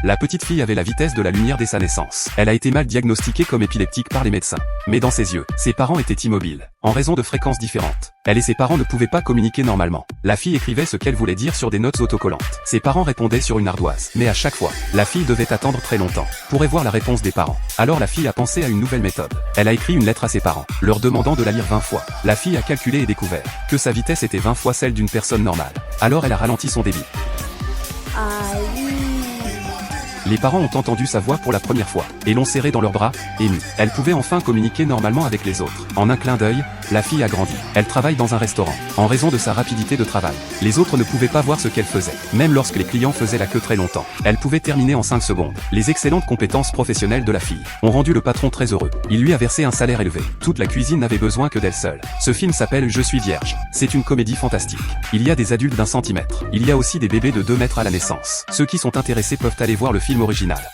La petite fille avait la vitesse de la lumière dès sa naissance. Elle a été mal diagnostiquée comme épileptique par les médecins. Mais dans ses yeux, ses parents étaient immobiles, en raison de fréquences différentes. Elle et ses parents ne pouvaient pas communiquer normalement. La fille écrivait ce qu'elle voulait dire sur des notes autocollantes. Ses parents répondaient sur une ardoise. Mais à chaque fois, la fille devait attendre très longtemps, pour voir la réponse des parents. Alors la fille a pensé à une nouvelle méthode. Elle a écrit une lettre à ses parents, leur demandant de la lire 20 fois. La fille a calculé et découvert que sa vitesse était 20 fois celle d'une personne normale. Alors elle a ralenti son débit. Les parents ont entendu sa voix pour la première fois, et l'ont serrée dans leurs bras, émus. Elle pouvait enfin communiquer normalement avec les autres. En un clin d'œil, la fille a grandi. Elle travaille dans un restaurant. En raison de sa rapidité de travail, les autres ne pouvaient pas voir ce qu'elle faisait. Même lorsque les clients faisaient la queue très longtemps, elle pouvait terminer en 5 secondes. Les excellentes compétences professionnelles de la fille ont rendu le patron très heureux. Il lui a versé un salaire élevé. Toute la cuisine n'avait besoin que d'elle seule. Ce film s'appelle Je suis vierge. C'est une comédie fantastique. Il y a des adultes d'1 centimètre. Il y a aussi des bébés de 2 mètres à la naissance. Ceux qui sont intéressés peuvent aller voir le film original.